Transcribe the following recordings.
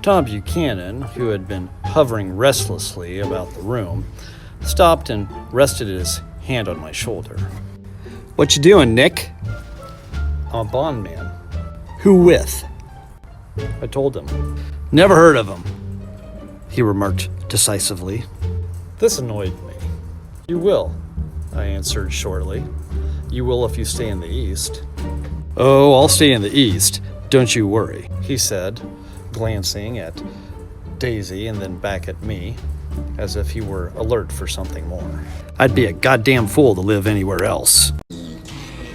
Tom Buchanan, who had been hovering restlessly about the room, stopped and rested his hand on my shoulder. What you doing, Nick? I'm a bond man. Who with? I told him. Never heard of him, he remarked decisively. This annoyed me. You will, I answered shortly. You will if you stay in the East. Oh, I'll stay in the East. Don't you worry, he said, glancing at Daisy and then back at me, as if he were alert for something more. I'd be a goddamn fool to live anywhere else.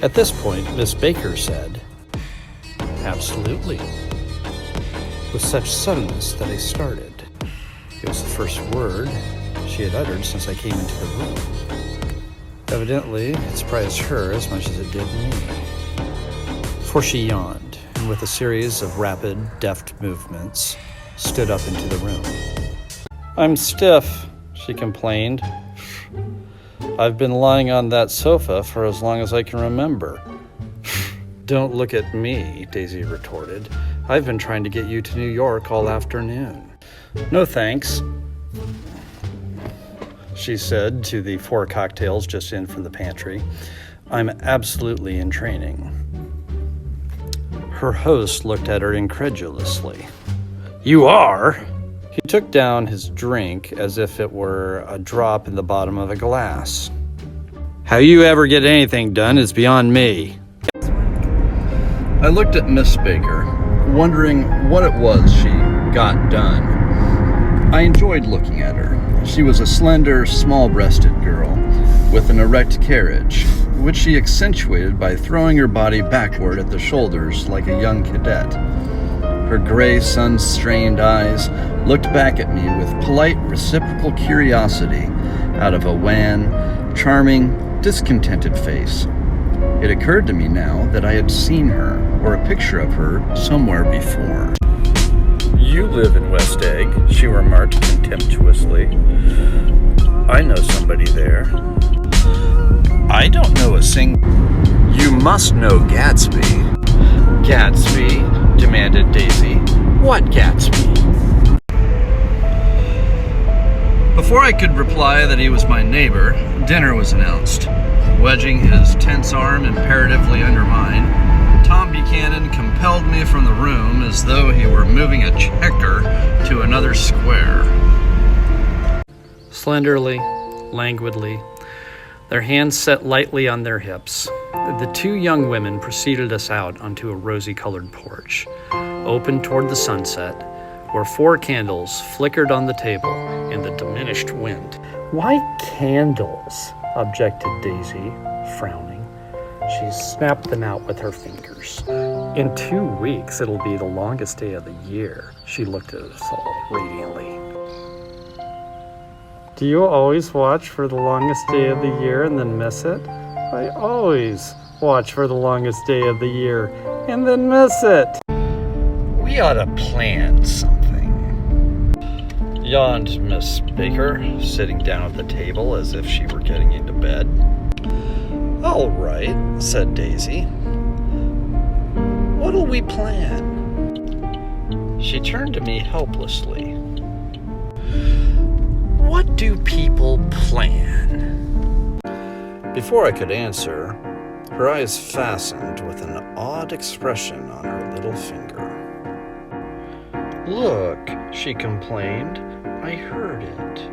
At this point, Miss Baker said, "Absolutely," with such suddenness that I started. It was the first word she had uttered since I came into the room. Evidently, it surprised her as much as it did me. For she yawned, and with a series of rapid, deft movements, stood up into the room. "I'm stiff," she complained. "I've been lying on that sofa for as long as I can remember." "Don't look at me," Daisy retorted. "I've been trying to get you to New York all afternoon." "No thanks," she said to the 4 cocktails just in from the pantry. "I'm absolutely in training." Her host looked at her incredulously. "You are?" He took down his drink as if it were a drop in the bottom of a glass. "How you ever get anything done is beyond me." I looked at Miss Baker, wondering what it was she got done. I enjoyed looking at her. She was a slender, small-breasted girl with an erect carriage, which she accentuated by throwing her body backward at the shoulders like a young cadet. Her gray, sun-strained eyes looked back at me with polite, reciprocal curiosity out of a wan, charming, discontented face. It occurred to me now that I had seen her, or a picture of her, somewhere before. "You live in West Egg," she remarked contemptuously. "I know somebody there." "I don't know a single." "You must know Gatsby." "Gatsby?" demanded Daisy. "What Gatsby?" Before I could reply that he was my neighbor, dinner was announced. Wedging his tense arm imperatively under mine, Tom Buchanan compelled me from the room as though he were moving a checker to another square. Slenderly, languidly, their hands set lightly on their hips, the 2 young women preceded us out onto a rosy-colored porch, open toward the sunset, where 4 candles flickered on the table in the diminished wind. "Why candles?" objected Daisy, frowning. She snapped them out with her fingers. "In 2 weeks, it'll be the longest day of the year." She looked at us all radiantly. "Do you always watch for the longest day of the year and then miss it?" "I always watch for the longest day of the year and then miss it." "We ought to plan something," yawned Miss Baker, sitting down at the table as if she were getting into bed. "All right," said Daisy. "What'll we plan?" She turned to me helplessly. "What do people plan?" Before I could answer, her eyes fastened with an odd expression on her little finger. "Look," she complained. "I heard it."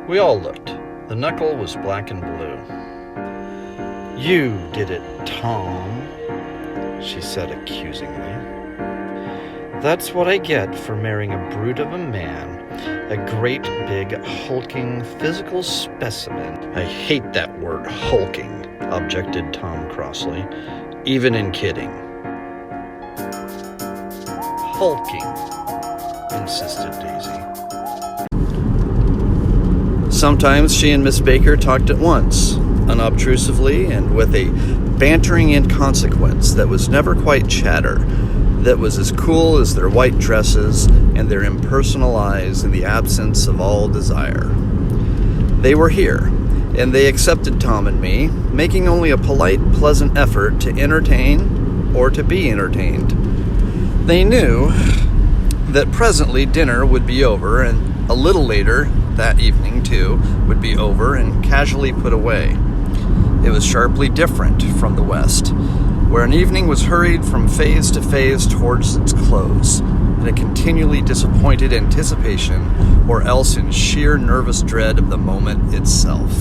We all looked. The knuckle was black and blue. "You did it, Tom," she said accusingly. "That's what I get for marrying a brute of a man, a great big hulking physical specimen." "I hate that word, hulking," objected Tom crossly, "even in kidding." "Hulking," insisted Daisy. Sometimes she and Miss Baker talked at once, unobtrusively and with a bantering inconsequence that was never quite chatter, that was as cool as their white dresses and their impersonal eyes in the absence of all desire. They were here, and they accepted Tom and me, making only a polite, pleasant effort to entertain or to be entertained. They knew that presently dinner would be over, and a little later that evening too would be over and casually put away. It was sharply different from the West, where an evening was hurried from phase to phase towards its close, in a continually disappointed anticipation, or else in sheer nervous dread of the moment itself.